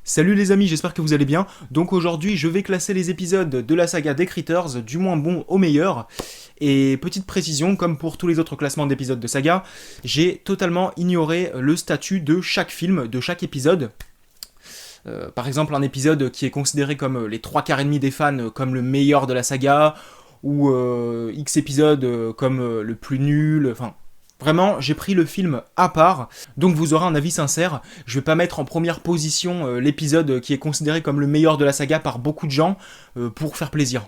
Salut les amis, j'espère que vous allez bien. Donc aujourd'hui, je vais classer les épisodes de la saga des Critters du moins bon au meilleur. Et petite précision, comme pour tous les autres classements d'épisodes de saga, j'ai totalement ignoré le statut de chaque film, de chaque épisode. Par exemple, un épisode qui est considéré comme les 3/4 des fans comme le meilleur de la saga, ou X épisode comme le plus nul, enfin... Vraiment, j'ai pris le film à part, donc vous aurez un avis sincère. Je vais pas mettre en première position l'épisode qui est considéré comme le meilleur de la saga par beaucoup de gens pour faire plaisir.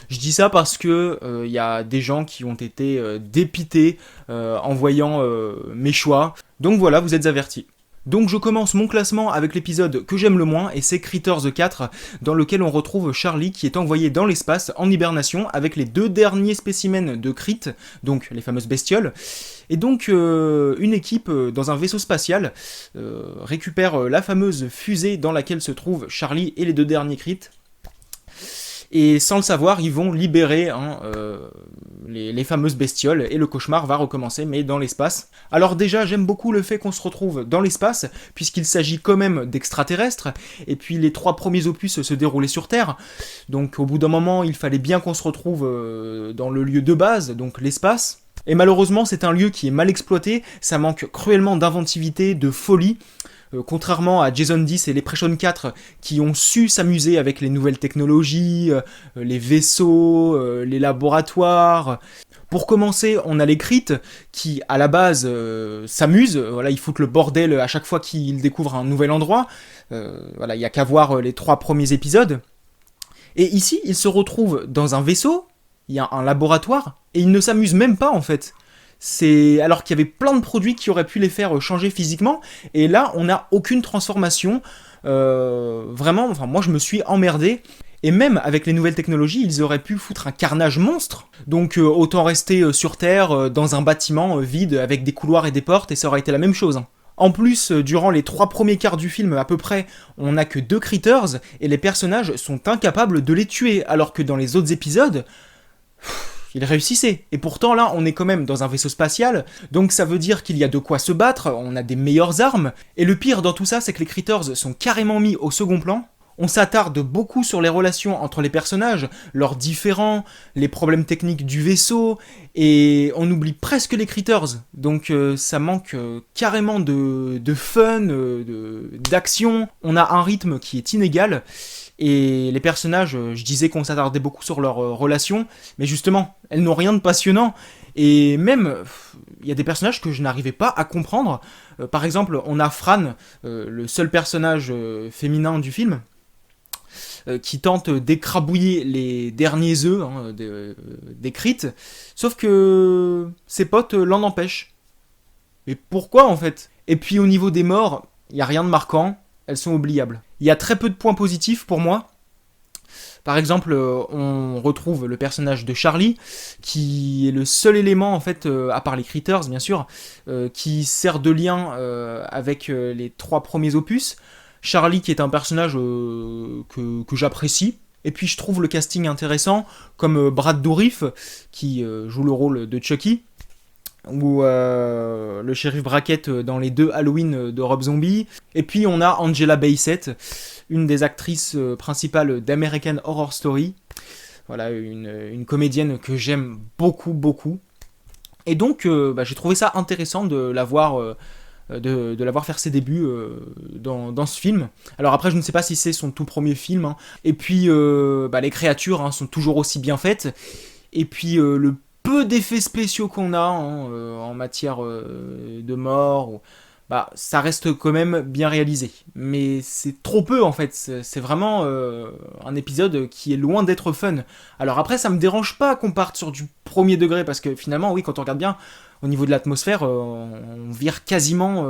Je dis ça parce que y a des gens qui ont été dépités en voyant mes choix. Donc voilà, vous êtes avertis. Donc je commence mon classement avec l'épisode que j'aime le moins, et c'est Critters 4, dans lequel on retrouve Charlie qui est envoyé dans l'espace en hibernation avec les 2 derniers spécimens de Crit, donc les fameuses bestioles. Et donc une équipe dans un vaisseau spatial récupère la fameuse fusée dans laquelle se trouvent Charlie et les 2 derniers Crit. Et sans le savoir, ils vont libérer les fameuses bestioles, et le cauchemar va recommencer, mais dans l'espace. Alors déjà, j'aime beaucoup le fait qu'on se retrouve dans l'espace, puisqu'il s'agit quand même d'extraterrestres, et puis les 3 premiers opus se déroulaient sur Terre, donc au bout d'un moment, il fallait bien qu'on se retrouve dans le lieu de base, donc l'espace. Et malheureusement, c'est un lieu qui est mal exploité, ça manque cruellement d'inventivité, de folie, contrairement à Jason 10 et Leprechaun 4 qui ont su s'amuser avec les nouvelles technologies, les vaisseaux, les laboratoires. Pour commencer, on a les Crit qui, à la base, s'amusent. Voilà, ils foutent le bordel à chaque fois qu'ils découvrent un nouvel endroit. Voilà, il n'y a qu'à voir les 3 premiers épisodes. Et ici, ils se retrouvent dans un vaisseau, il y a un laboratoire, et ils ne s'amusent même pas en fait. C'est alors qu'il y avait plein de produits qui auraient pu les faire changer physiquement, et là on n'a aucune transformation. Vraiment, enfin moi je me suis emmerdé. Et même avec les nouvelles technologies, ils auraient pu foutre un carnage monstre. Donc autant rester sur Terre, dans un bâtiment vide, avec des couloirs et des portes, et ça aurait été la même chose. En plus, durant les 3 premiers quarts du film à peu près, on n'a que 2 critters, et les personnages sont incapables de les tuer, alors que dans les autres épisodes... il réussissait. Et pourtant, là, on est quand même dans un vaisseau spatial, donc ça veut dire qu'il y a de quoi se battre, on a des meilleures armes, et le pire dans tout ça, c'est que les Critters sont carrément mis au second plan. On s'attarde beaucoup sur les relations entre les personnages, leurs différends, les problèmes techniques du vaisseau, et on oublie presque les Critters. Donc ça manque carrément de fun, d'action. On a un rythme qui est inégal, et les personnages, je disais qu'on s'attardait beaucoup sur leurs relations, mais justement, elles n'ont rien de passionnant. Et même, il y a des personnages que je n'arrivais pas à comprendre. Par exemple, on a Fran, le seul personnage féminin du film, qui tente d'écrabouiller les derniers œufs des Crit, sauf que ses potes l'en empêchent. Mais pourquoi en fait? Et puis au niveau des morts, il n'y a rien de marquant, elles sont oubliables. Il y a très peu de points positifs pour moi. Par exemple, on retrouve le personnage de Charlie, qui est le seul élément, en fait, à part les Critters, bien sûr, qui sert de lien avec les 3 premiers opus. Charlie, qui est un personnage que j'apprécie. Et puis je trouve le casting intéressant, comme Brad Dourif, qui joue le rôle de Chucky, ou le shérif Brackett dans les 2 Halloween de Rob Zombie. Et puis on a Angela Bassett, une des actrices principales d'American Horror Story. Voilà, une comédienne que j'aime beaucoup, beaucoup. Et donc j'ai trouvé ça intéressant de la voir... de l'avoir faire ses débuts dans ce film. Alors après, je ne sais pas si c'est son tout premier film, hein. Et puis les créatures sont toujours aussi bien faites. Et puis le peu d'effets spéciaux qu'on a en matière de mort, ça reste quand même bien réalisé. Mais c'est trop peu en fait, c'est vraiment un épisode qui est loin d'être fun. Alors après, ça me dérange pas qu'on parte sur du premier degré, parce que finalement, oui, quand on regarde bien, au niveau de l'atmosphère, on vire quasiment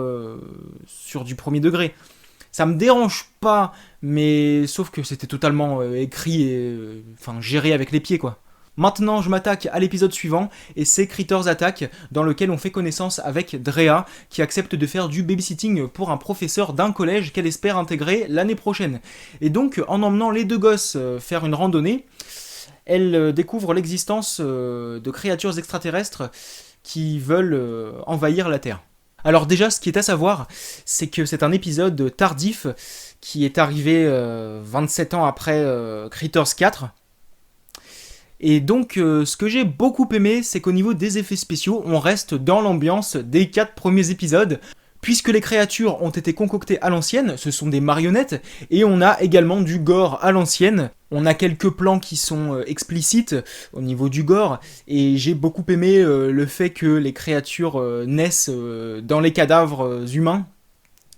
sur du premier degré. Ça me dérange pas, mais sauf que c'était totalement écrit et géré avec les pieds, quoi. Maintenant, je m'attaque à l'épisode suivant, et c'est Critters Attack, dans lequel on fait connaissance avec Drea, qui accepte de faire du babysitting pour un professeur d'un collège qu'elle espère intégrer l'année prochaine. Et donc, en emmenant les 2 gosses faire une randonnée, elle découvre l'existence de créatures extraterrestres qui veulent envahir la Terre. Alors déjà, ce qui est à savoir, c'est que c'est un épisode tardif qui est arrivé 27 ans après Critters 4. Et donc, ce que j'ai beaucoup aimé, c'est qu'au niveau des effets spéciaux, on reste dans l'ambiance des 4 premiers épisodes. Puisque les créatures ont été concoctées à l'ancienne, ce sont des marionnettes, et on a également du gore à l'ancienne. On a quelques plans qui sont explicites au niveau du gore, et j'ai beaucoup aimé le fait que les créatures naissent dans les cadavres humains,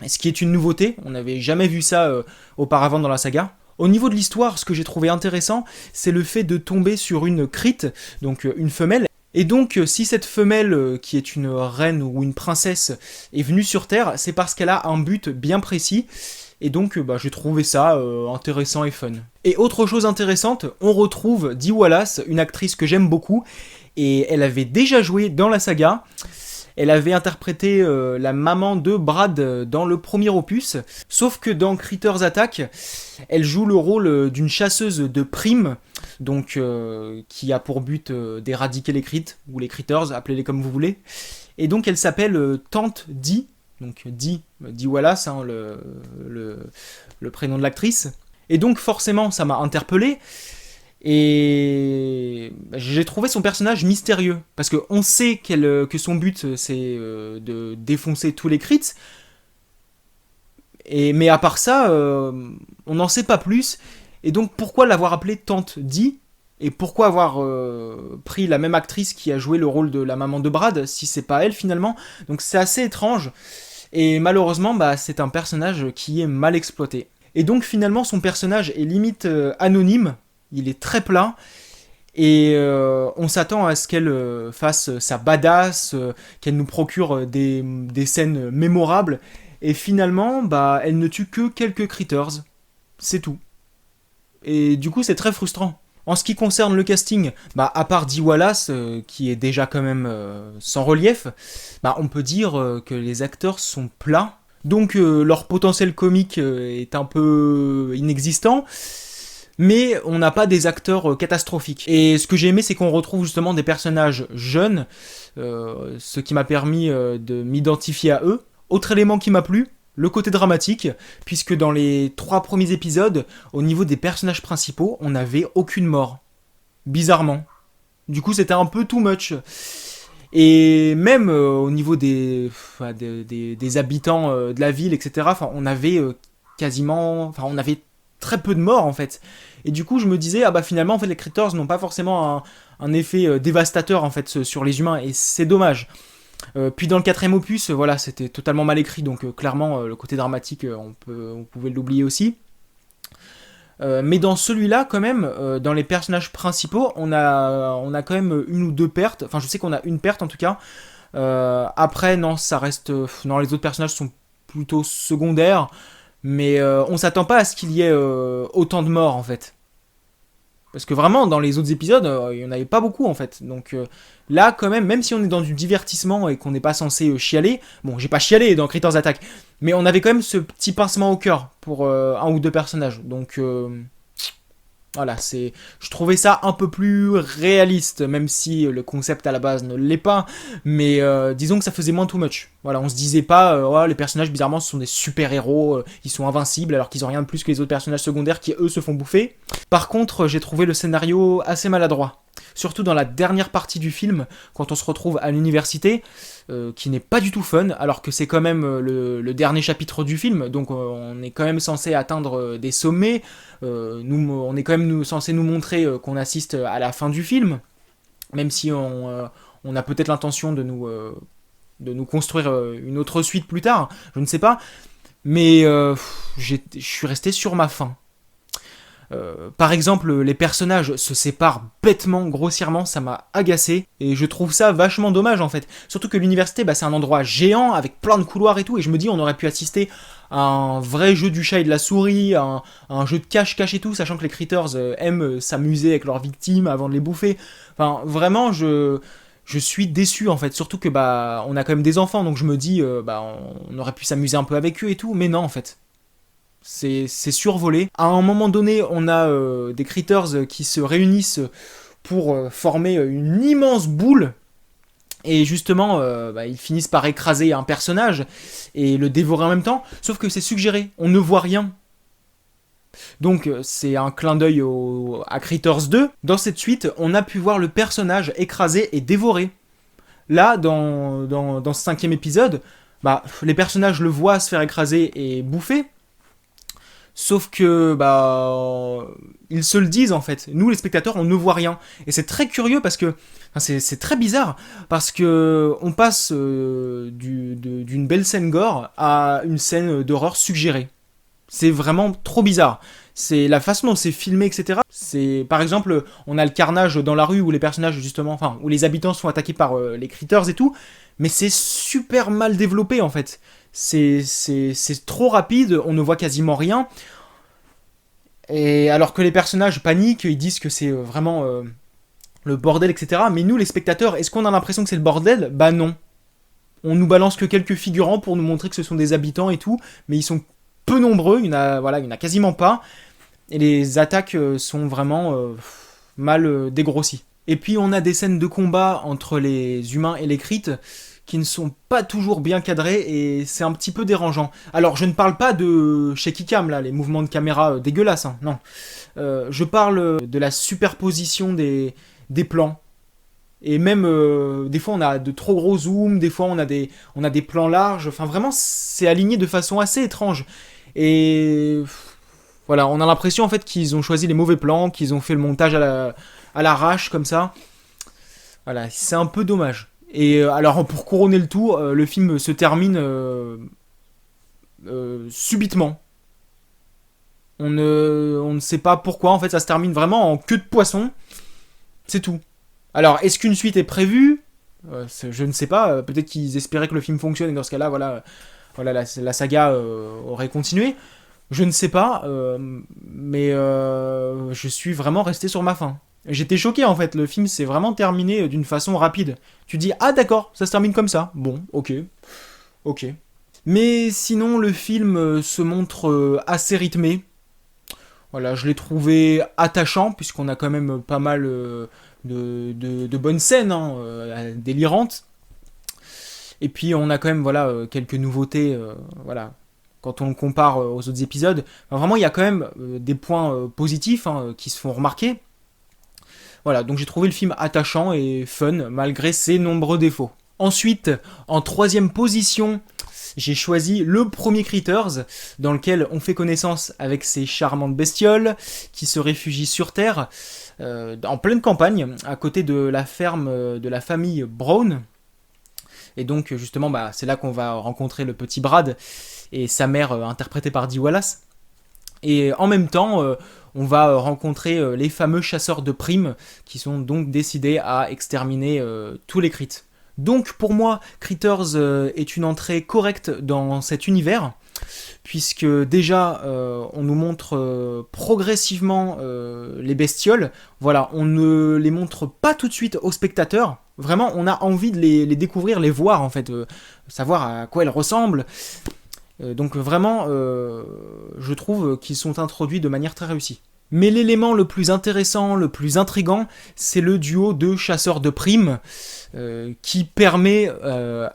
ce qui est une nouveauté, on n'avait jamais vu ça auparavant dans la saga. Au niveau de l'histoire, ce que j'ai trouvé intéressant, c'est le fait de tomber sur une crit, donc une femelle. Et donc, si cette femelle, qui est une reine ou une princesse, est venue sur Terre, c'est parce qu'elle a un but bien précis. Et donc, j'ai trouvé ça intéressant et fun. Et autre chose intéressante, on retrouve Dee Wallace, une actrice que j'aime beaucoup, et elle avait déjà joué dans la saga. Elle avait interprété la maman de Brad dans le premier opus, sauf que dans Critters Attack, elle joue le rôle d'une chasseuse de primes, donc qui a pour but d'éradiquer les critters, ou les critters, appelez-les comme vous voulez. Et donc elle s'appelle Tante Dee, donc Dee Wallace, hein, le prénom de l'actrice. Et donc forcément ça m'a interpellé, et j'ai trouvé son personnage mystérieux, parce qu'on sait que son but c'est de défoncer tous les crits, mais à part ça, on n'en sait pas plus. Et donc pourquoi l'avoir appelée Tante Dee, et pourquoi avoir pris la même actrice qui a joué le rôle de la maman de Brad, si c'est pas elle finalement. Donc c'est assez étrange, et malheureusement c'est un personnage qui est mal exploité. Et donc finalement son personnage est limite anonyme, il est très plat, et on s'attend à ce qu'elle fasse sa badass, qu'elle nous procure des scènes mémorables, et finalement, elle ne tue que quelques critters, c'est tout. Et du coup, c'est très frustrant. En ce qui concerne le casting, à part Dee Wallace, qui est déjà quand même sans relief, on peut dire que les acteurs sont plats, donc leur potentiel comique est un peu inexistant, mais on n'a pas des acteurs catastrophiques. Et ce que j'ai aimé, c'est qu'on retrouve justement des personnages jeunes, ce qui m'a permis de m'identifier à eux. Autre élément qui m'a plu, le côté dramatique, puisque dans les 3 premiers épisodes, au niveau des personnages principaux, on n'avait aucune mort. Bizarrement. Du coup, c'était un peu too much. Et même au niveau des habitants de la ville, etc., on avait on avait très peu de morts en fait. Et du coup, je me disais, finalement, en fait, les critters n'ont pas forcément un effet dévastateur en fait sur les humains, et c'est dommage. Puis dans le 4ème opus, c'était totalement mal écrit, donc clairement le côté dramatique, on pouvait l'oublier aussi. Mais dans celui-là, quand même, dans les personnages principaux, on a quand même une ou deux pertes. Enfin, je sais qu'on a une perte en tout cas. Après, non, ça reste. Non, les autres personnages sont plutôt secondaires, mais on s'attend pas à ce qu'il y ait autant de morts en fait. Parce que vraiment, dans les autres épisodes, il n'y en avait pas beaucoup en fait. Donc là, quand même si on est dans du divertissement et qu'on n'est pas censé chialer, bon, j'ai pas chialé dans Critters Attack, mais on avait quand même ce petit pincement au cœur pour un ou deux personnages. Donc voilà, je trouvais ça un peu plus réaliste, même si le concept à la base ne l'est pas, mais disons que ça faisait moins too much. Voilà, on se disait pas, les personnages bizarrement ce sont des super-héros, ils sont invincibles alors qu'ils ont rien de plus que les autres personnages secondaires qui eux se font bouffer. Par contre, j'ai trouvé le scénario assez maladroit. Surtout dans la dernière partie du film, quand on se retrouve à l'université, qui n'est pas du tout fun, alors que c'est quand même le dernier chapitre du film, donc on est quand même censé atteindre des sommets, on est quand même censé nous montrer qu'on assiste à la fin du film, même si on a peut-être l'intention de nous construire une autre suite plus tard, je ne sais pas, mais je suis resté sur ma faim. Par exemple, les personnages se séparent bêtement, grossièrement, ça m'a agacé, et je trouve ça vachement dommage en fait. Surtout que l'université, c'est un endroit géant, avec plein de couloirs et tout, et je me dis on aurait pu assister à un vrai jeu du chat et de la souris, à un jeu de cache-cache et tout, sachant que les critters aiment s'amuser avec leurs victimes avant de les bouffer. Enfin, vraiment, je suis déçu en fait, surtout que on a quand même des enfants, donc je me dis, on aurait pu s'amuser un peu avec eux et tout, mais non en fait. C'est survolé. À un moment donné, on a des critters qui se réunissent pour former une immense boule. Et justement, ils finissent par écraser un personnage et le dévorer en même temps, sauf que c'est suggéré, on ne voit rien. Donc c'est un clin d'œil à Critters 2. Dans cette suite, on a pu voir le personnage écrasé et dévoré. Là, dans ce 5e épisode, les personnages le voient se faire écraser et bouffer. Sauf que, ils se le disent en fait. Nous, les spectateurs, on ne voit rien. Et c'est très curieux parce que, c'est très bizarre, parce que on passe d'une belle scène gore à une scène d'horreur suggérée. C'est vraiment trop bizarre. C'est la façon dont c'est filmé, etc. C'est, par exemple, on a le carnage dans la rue où les personnages, justement, où les habitants sont attaqués par les critters et tout, mais c'est super mal développé en fait. C'est trop rapide, on ne voit quasiment rien. Et alors que les personnages paniquent, ils disent que c'est vraiment le bordel, etc. Mais nous, les spectateurs, est-ce qu'on a l'impression que c'est le bordel ? Bah non. On nous balance que quelques figurants pour nous montrer que ce sont des habitants et tout, mais ils sont peu nombreux, il y en a quasiment pas. Et les attaques sont vraiment mal dégrossies. Et puis on a des scènes de combat entre les humains et les crittes qui ne sont pas toujours bien cadrées et c'est un petit peu dérangeant. Alors je ne parle pas de shaky cam là, les mouvements de caméra dégueulasses, hein, non. Je parle de la superposition des plans. Et même des fois on a de trop gros zooms, des fois on a des plans larges, enfin vraiment c'est aligné de façon assez étrange. Et voilà, on a l'impression en fait qu'ils ont choisi les mauvais plans, qu'ils ont fait le montage à l'arrache comme ça. Voilà, c'est un peu dommage. Et alors pour couronner le tout, le film se termine subitement. On ne sait pas pourquoi, en fait ça se termine vraiment en queue de poisson. C'est tout. Alors est-ce qu'une suite est prévue ? Je ne sais pas, peut-être qu'ils espéraient que le film fonctionne et dans ce cas-là, la saga aurait continué. Je ne sais pas, mais je suis vraiment resté sur ma faim. J'étais choqué en fait, le film s'est vraiment terminé d'une façon rapide. Tu dis, ah d'accord, ça se termine comme ça. Bon, ok. Mais sinon, le film se montre assez rythmé. Voilà, je l'ai trouvé attachant, puisqu'on a quand même pas mal de bonnes scènes, délirantes. Et puis on a quand même quelques nouveautés, quand on le compare aux autres épisodes. Vraiment, il y a quand même des points positifs qui se font remarquer. Voilà, donc j'ai trouvé le film attachant et fun, malgré ses nombreux défauts. Ensuite, en 3e position, j'ai choisi le premier Critters, dans lequel on fait connaissance avec ces charmantes bestioles qui se réfugient sur Terre, en pleine campagne, à côté de la ferme de la famille Brown. Et donc, justement, c'est là qu'on va rencontrer le petit Brad et sa mère, interprétée par Dee Wallace. Et en même temps, on va rencontrer les fameux chasseurs de primes qui sont donc décidés à exterminer tous les crits. Donc pour moi, Critters est une entrée correcte dans cet univers, puisque déjà on nous montre progressivement les bestioles. Voilà, on ne les montre pas tout de suite aux spectateurs. Vraiment, on a envie de les découvrir, les voir en fait, savoir à quoi elles ressemblent. Donc vraiment, je trouve qu'ils sont introduits de manière très réussie. Mais l'élément le plus intéressant, le plus intriguant, c'est le duo de chasseurs de primes qui permet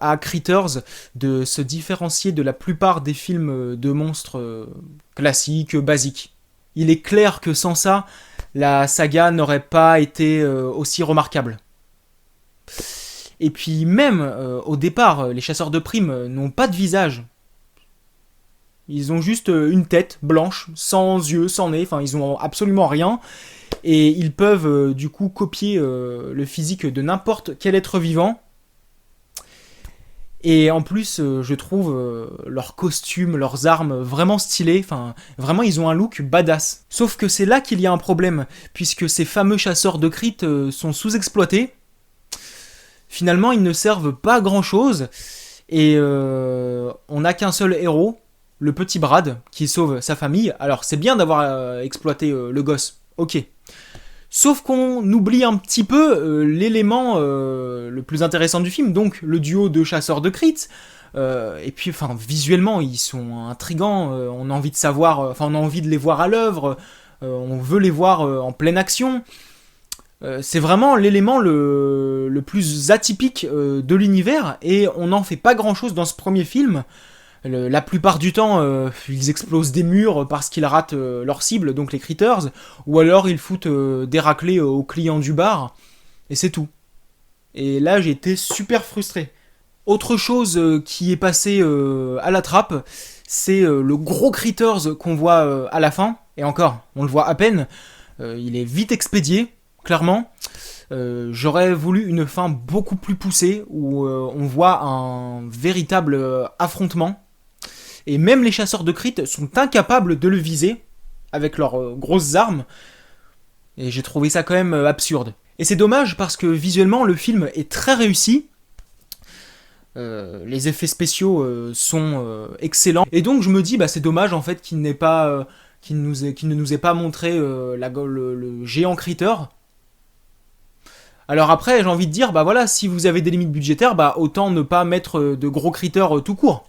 à Critters de se différencier de la plupart des films de monstres classiques, basiques. Il est clair que sans ça, la saga n'aurait pas été aussi remarquable. Et puis même, au départ, les chasseurs de primes n'ont pas de visage. Ils ont juste une tête blanche, sans yeux, sans nez, enfin ils ont absolument rien. Et ils peuvent du coup copier le physique de n'importe quel être vivant. Et en plus, je trouve leurs costumes, leurs armes vraiment stylés. Enfin, vraiment, ils ont un look badass. Sauf que c'est là qu'il y a un problème, puisque ces fameux chasseurs de crits sont sous-exploités. Finalement, ils ne servent pas à grand-chose. Et on n'a qu'un seul héros, le petit Brad, qui sauve sa famille. Alors, c'est bien d'avoir exploité le gosse, ok. Sauf qu'on oublie un petit peu l'élément le plus intéressant du film, donc le duo de chasseurs de crits. Et puis, enfin, visuellement, ils sont intrigants. On a envie de savoir, on a envie de les voir à l'œuvre. On veut les voir en pleine action. C'est vraiment l'élément le plus atypique de l'univers, et on n'en fait pas grand chose dans ce premier film. La plupart du temps, ils explosent des murs parce qu'ils ratent leur cible, donc les critters, ou alors ils foutent des raclés aux clients du bar, et c'est tout. Et là, j'ai été super frustré. Autre chose qui est passé à la trappe, c'est le gros critters qu'on voit à la fin, et encore, on le voit à peine. Il est vite expédié, clairement. J'aurais voulu une fin beaucoup plus poussée, où on voit un véritable affrontement. Et même les chasseurs de crit sont incapables de le viser avec leurs grosses armes. Et j'ai trouvé ça quand même absurde. Et c'est dommage parce que visuellement le film est très réussi. Les effets spéciaux sont excellents. Et donc je me dis, bah, c'est dommage en fait qu'il ne nous ait pas montré le géant critter. Alors après, j'ai envie de dire, bah voilà, si vous avez des limites budgétaires, bah autant ne pas mettre de gros critters tout court.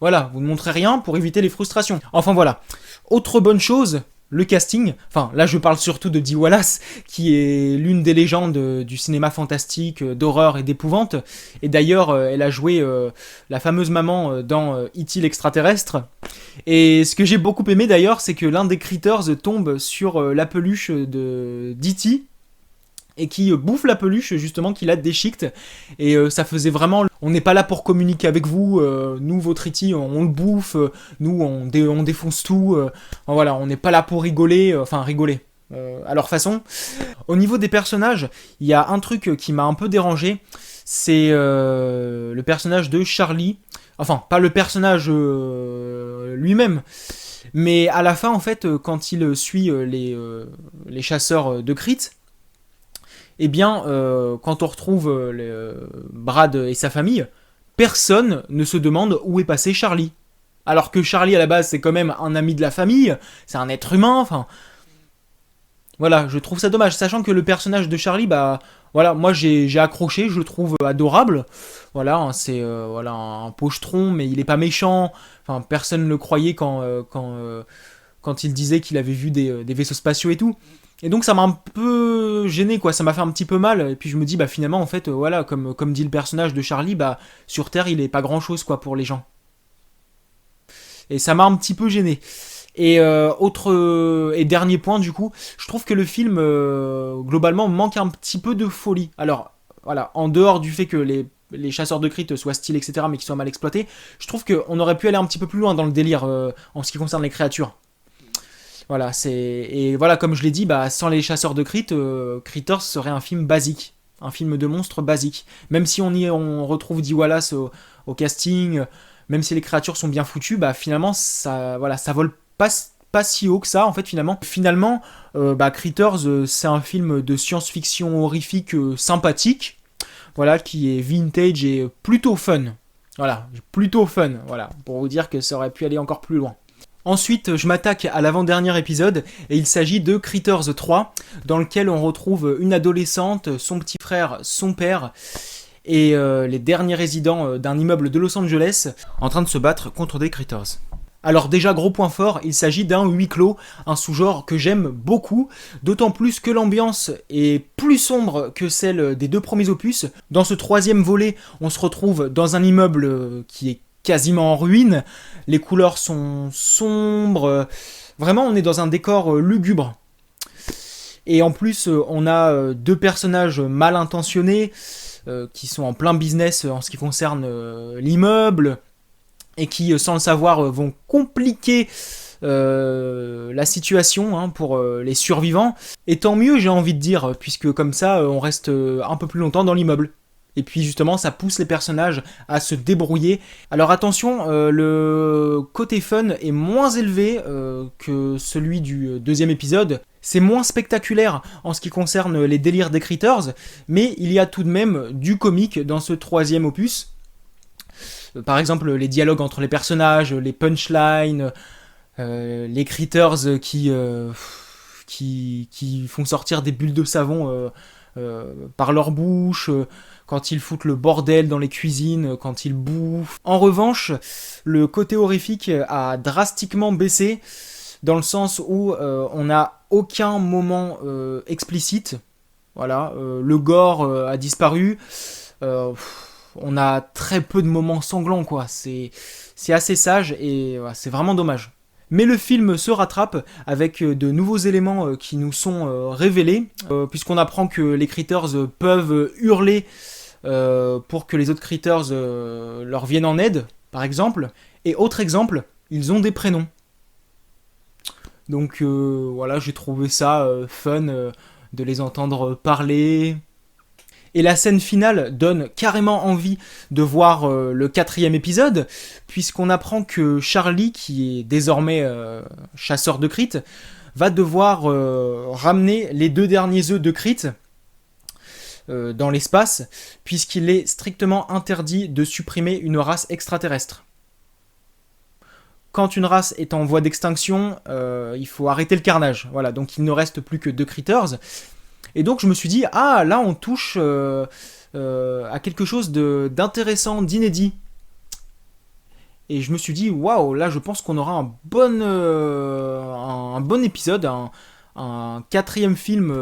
Voilà, vous ne montrez rien pour éviter les frustrations. Enfin voilà. Autre bonne chose, le casting. Enfin, là je parle surtout de Dee Wallace, qui est l'une des légendes du cinéma fantastique, d'horreur et d'épouvante. Et d'ailleurs, elle a joué la fameuse maman dans E.T. l'extraterrestre. Et ce que j'ai beaucoup aimé d'ailleurs, c'est que l'un des critters tombe sur la peluche de d'E.T., et qui bouffe la peluche justement, qui la déchiquette, et ça faisait vraiment, on n'est pas là pour communiquer avec vous, nous votre E.T. on le bouffe, nous on défonce tout, voilà, on n'est pas là pour rigoler, rigoler à leur façon. Au niveau des personnages, il y a un truc qui m'a un peu dérangé, c'est le personnage de Charlie, enfin pas le personnage lui-même, mais à la fin en fait, quand il suit les chasseurs de crit, eh bien, quand on retrouve Brad et sa famille, personne ne se demande où est passé Charlie. Alors que Charlie, à la base, c'est quand même un ami de la famille, c'est un être humain, enfin... Voilà, je trouve ça dommage, sachant que le personnage de Charlie, bah... Voilà, moi j'ai accroché, je le trouve adorable. Voilà, hein, c'est voilà, un pochetron, mais il est pas méchant. Enfin, personne ne le croyait quand il disait qu'il avait vu des vaisseaux spatiaux et tout. Et donc ça m'a un peu gêné, quoi, ça m'a fait un petit peu mal, et puis je me dis, bah finalement, en fait, voilà, comme dit le personnage de Charlie, bah sur Terre, il est pas grand-chose, quoi, pour les gens. Et ça m'a un petit peu gêné. Et et dernier point, du coup, je trouve que le film, globalement, manque un petit peu de folie. Alors, voilà, en dehors du fait que les chasseurs de crit soient stylés, etc., mais qui soient mal exploités, je trouve qu'on aurait pu aller un petit peu plus loin dans le délire en ce qui concerne les créatures. Voilà, et voilà, comme je l'ai dit, bah, sans les chasseurs de crit, Critters serait un film basique, un film de monstres basique. Même si on retrouve Dee Wallace au casting, même si les créatures sont bien foutues, bah finalement ça vole pas si haut que ça en fait finalement. Critters, c'est un film de science-fiction horrifique sympathique, voilà, qui est vintage et plutôt fun. Voilà, plutôt fun, voilà, pour vous dire que ça aurait pu aller encore plus loin. Ensuite, je m'attaque à l'avant-dernier épisode, et il s'agit de Critters 3, dans lequel on retrouve une adolescente, son petit frère, son père, et les derniers résidents d'un immeuble de Los Angeles, en train de se battre contre des Critters. Alors déjà, gros point fort, il s'agit d'un huis clos, un sous-genre que j'aime beaucoup, d'autant plus que l'ambiance est plus sombre que celle des deux premiers opus. Dans ce troisième volet, on se retrouve dans un immeuble qui est quasiment en ruine, les couleurs sont sombres, vraiment on est dans un décor lugubre. Et en plus, on a deux personnages mal intentionnés qui sont en plein business en ce qui concerne l'immeuble, et qui, sans le savoir, vont compliquer la situation pour les survivants. Et tant mieux, j'ai envie de dire, puisque comme ça, on reste un peu plus longtemps dans l'immeuble. Et puis justement, ça pousse les personnages à se débrouiller. Alors attention, le côté fun est moins élevé que celui du deuxième épisode. C'est moins spectaculaire en ce qui concerne les délires des Critters, mais il y a tout de même du comique dans ce troisième opus. Par exemple, les dialogues entre les personnages, les punchlines, les Critters qui font sortir des bulles de savon par leur bouche, quand ils foutent le bordel dans les cuisines, quand ils bouffent. En revanche, le côté horrifique a drastiquement baissé, dans le sens où on n'a aucun moment explicite. Voilà, le gore a disparu. On a très peu de moments sanglants, quoi. C'est assez sage et c'est vraiment dommage. Mais le film se rattrape avec de nouveaux éléments qui nous sont révélés, puisqu'on apprend que les Critters peuvent hurler pour que les autres Critters leur viennent en aide, par exemple. Et autre exemple, ils ont des prénoms. Donc voilà, j'ai trouvé ça fun de les entendre parler. Et la scène finale donne carrément envie de voir le 4e épisode, puisqu'on apprend que Charlie, qui est désormais chasseur de Crit, va devoir ramener les 2 derniers œufs de Crit dans l'espace, puisqu'il est strictement interdit de supprimer une race extraterrestre. Quand une race est en voie d'extinction, il faut arrêter le carnage. Voilà, donc il ne reste plus que 2 Critters. Et donc je me suis dit, ah là on touche à quelque chose d'intéressant, d'inédit. Et je me suis dit, waouh, là je pense qu'on aura un bon épisode, un 4e film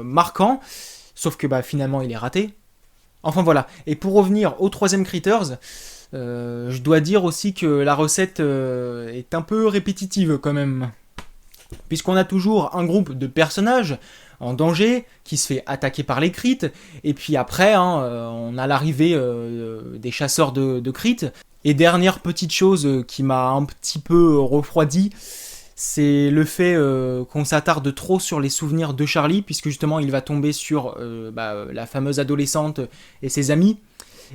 marquant. Sauf que finalement il est raté. Enfin voilà, et pour revenir au 3e Critters, je dois dire aussi que la recette est un peu répétitive quand même. Puisqu'on a toujours un groupe de personnages en danger, qui se fait attaquer par les Crits, et puis après, on a l'arrivée des chasseurs de Crits. Et dernière petite chose qui m'a un petit peu refroidi, c'est le fait qu'on s'attarde trop sur les souvenirs de Charlie, puisque justement il va tomber sur la fameuse adolescente et ses amis,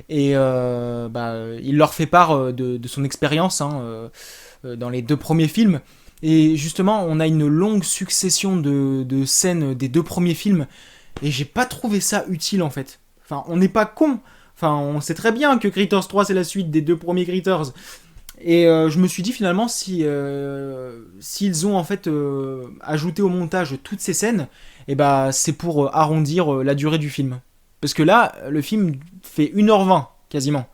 et il leur fait part de son expérience dans les 2 premiers films. Et justement, on a une longue succession de scènes des 2 premiers films, et j'ai pas trouvé ça utile en fait. Enfin, on n'est pas con. Enfin, on sait très bien que Critters 3 c'est la suite des 2 premiers Critters. Et je me suis dit finalement s'ils ont en fait ajouté au montage toutes ces scènes, et c'est pour arrondir la durée du film. Parce que là, le film fait 1h20 quasiment.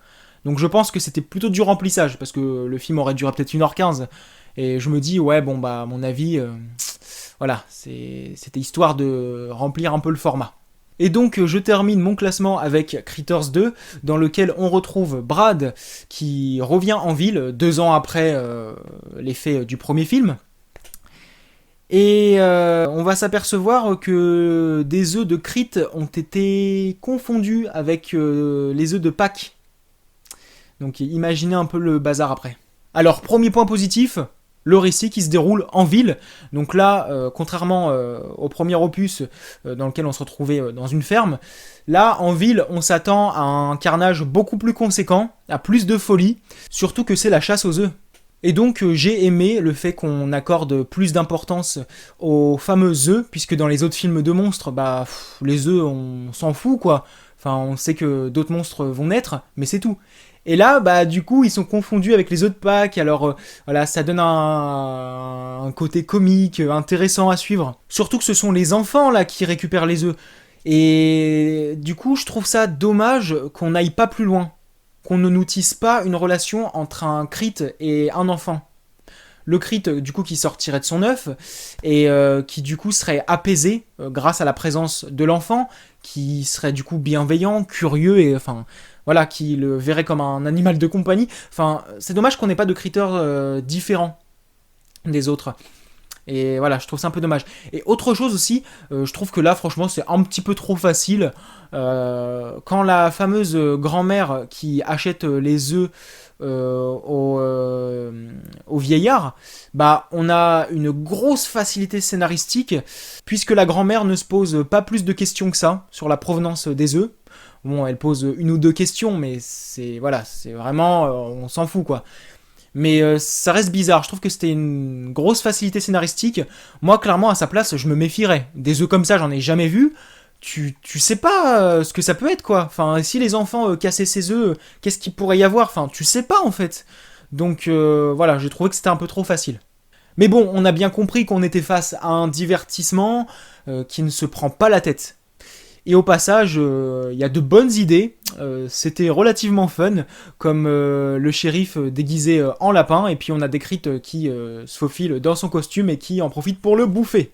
Donc je pense que c'était plutôt du remplissage, parce que le film aurait duré peut-être 1h15. Et je me dis, ouais, bon, à mon avis, voilà, c'était histoire de remplir un peu le format. Et donc, je termine mon classement avec Critters 2, dans lequel on retrouve Brad, qui revient en ville 2 ans après les faits du premier film. Et on va s'apercevoir que des œufs de Crit ont été confondus avec les œufs de Pâques. Donc, imaginez un peu le bazar après. Alors, premier point positif, le récit qui se déroule en ville. Donc là, contrairement au premier opus dans lequel on se retrouvait dans une ferme, là, en ville, on s'attend à un carnage beaucoup plus conséquent, à plus de folie, surtout que c'est la chasse aux œufs. Et donc j'ai aimé le fait qu'on accorde plus d'importance aux fameux œufs, puisque dans les autres films de monstres, les œufs, on s'en fout, quoi. Enfin, on sait que d'autres monstres vont naître, mais c'est tout. Et là, du coup, ils sont confondus avec les œufs de Pâques, alors voilà, ça donne un côté comique, intéressant à suivre. Surtout que ce sont les enfants, là, qui récupèrent les œufs. Et du coup, je trouve ça dommage qu'on n'aille pas plus loin. Qu'on ne nous tisse pas une relation entre un Crit et un enfant. Le Crit, du coup, qui sortirait de son œuf, et qui, du coup, serait apaisé grâce à la présence de l'enfant, qui serait, du coup, bienveillant, curieux, et enfin... Voilà, qui le verrait comme un animal de compagnie. Enfin, c'est dommage qu'on n'ait pas de Critters différents des autres. Et voilà, je trouve ça un peu dommage. Et autre chose aussi, je trouve que là, franchement, c'est un petit peu trop facile. Quand la fameuse grand-mère qui achète les œufs au vieillard, on a une grosse facilité scénaristique, puisque la grand-mère ne se pose pas plus de questions que ça sur la provenance des œufs. Bon, elle pose 1 ou 2 questions, mais c'est vraiment, on s'en fout, quoi. Mais ça reste bizarre, je trouve que c'était une grosse facilité scénaristique. Moi, clairement, à sa place, je me méfierais. Des œufs comme ça, j'en ai jamais vu. Tu sais pas ce que ça peut être, quoi. Enfin, si les enfants cassaient ces œufs, qu'est-ce qu'il pourrait y avoir? Enfin, tu sais pas, en fait. Donc, voilà, j'ai trouvé que c'était un peu trop facile. Mais bon, on a bien compris qu'on était face à un divertissement qui ne se prend pas la tête. Et au passage, il y a de bonnes idées, c'était relativement fun, comme le shérif déguisé en lapin, et puis on a des Crits qui se faufilent dans son costume et qui en profitent pour le bouffer.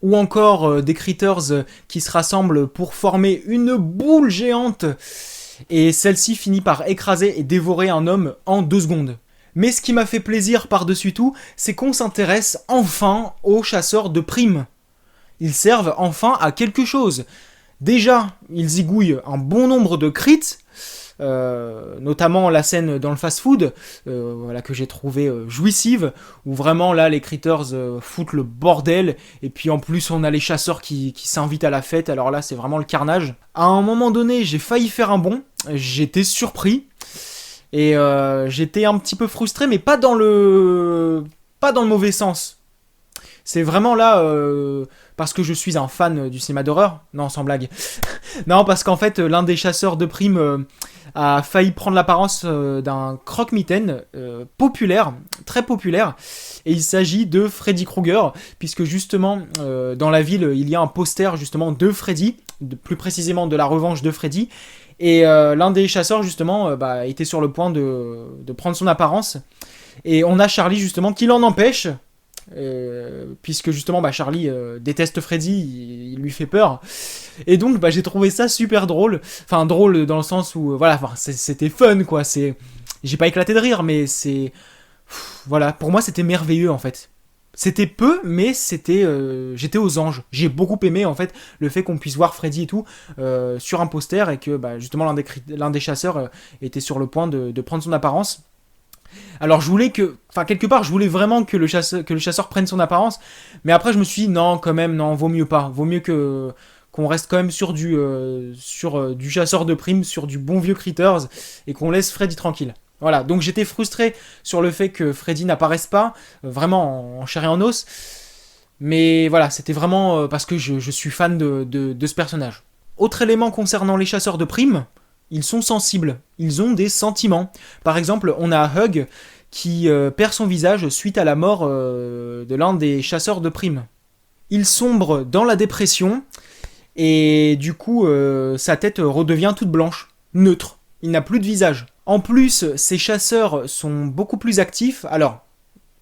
Ou encore des Critters qui se rassemblent pour former une boule géante, et celle-ci finit par écraser et dévorer un homme en 2 secondes. Mais ce qui m'a fait plaisir par-dessus tout, c'est qu'on s'intéresse enfin aux chasseurs de primes. Ils servent enfin à quelque chose. Déjà, ils zigouillent un bon nombre de crits, notamment la scène dans le fast-food, voilà, que j'ai trouvé jouissive, où vraiment là les critters foutent le bordel, et puis en plus on a les chasseurs qui s'invitent à la fête, alors là c'est vraiment le carnage. À un moment donné j'ai failli faire un bond, j'étais surpris, et j'étais un petit peu frustré, mais pas dans le mauvais sens. C'est vraiment là parce que je suis un fan du cinéma d'horreur. Non, sans blague. Non, parce qu'en fait, l'un des chasseurs de primes a failli prendre l'apparence d'un croque-mitaine populaire, très populaire. Et il s'agit de Freddy Krueger, puisque justement, dans la ville, il y a un poster justement de Freddy, plus précisément de la revanche de Freddy. Et l'un des chasseurs, justement, était sur le point de prendre son apparence. Et on a Charlie, justement, qui l'en empêche. Puisque justement Charlie déteste Freddy, il lui fait peur, et donc j'ai trouvé ça super drôle, enfin drôle dans le sens où voilà, c'était fun quoi, j'ai pas éclaté de rire, mais voilà, pour moi c'était merveilleux en fait. C'était peu, mais j'étais aux anges. J'ai beaucoup aimé en fait le fait qu'on puisse voir Freddy et tout sur un poster, et que justement l'un des chasseurs était sur le point de prendre son apparence. Alors je voulais quelque part je voulais vraiment que le chasseur prenne son apparence, mais après je me suis dit non, quand même non, vaut mieux pas, vaut mieux qu'on reste quand même sur du chasseur de primes, sur du bon vieux Critters, et qu'on laisse Freddy tranquille. Voilà, donc j'étais frustré sur le fait que Freddy n'apparaisse pas, vraiment en chair et en os, mais voilà, c'était vraiment parce que je suis fan de ce personnage. Autre élément concernant les chasseurs de primes, ils sont sensibles, ils ont des sentiments. Par exemple, on a Hug qui perd son visage suite à la mort de l'un des chasseurs de primes. Il sombre dans la dépression, et du coup sa tête redevient toute blanche, neutre, il n'a plus de visage. En plus, ces chasseurs sont beaucoup plus actifs, alors,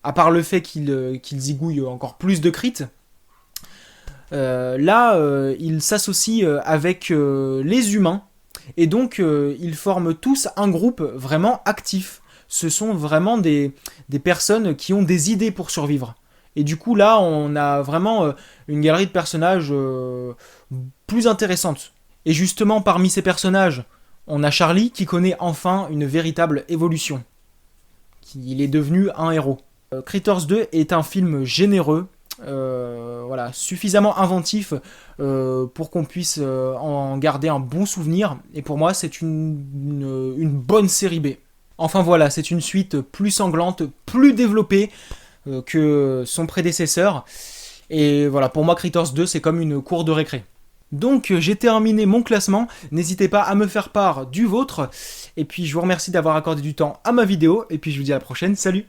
à part le fait qu'ils zigouillent encore plus de crits, ils s'associent avec les humains, et donc ils forment tous un groupe vraiment actif. Ce sont vraiment des personnes qui ont des idées pour survivre. Et du coup là on a vraiment une galerie de personnages plus intéressante. Et justement parmi ces personnages, on a Charlie qui connaît enfin une véritable évolution. Il est devenu un héros. Critters 2 est un film généreux, voilà, suffisamment inventif pour qu'on puisse en garder un bon souvenir, et pour moi c'est une bonne série B. Enfin voilà, c'est une suite plus sanglante, plus développée que son prédécesseur, et voilà, pour moi Critters 2 c'est comme une cour de récré. Donc j'ai terminé mon classement, n'hésitez pas à me faire part du vôtre, et puis je vous remercie d'avoir accordé du temps à ma vidéo, et puis je vous dis à la prochaine, salut!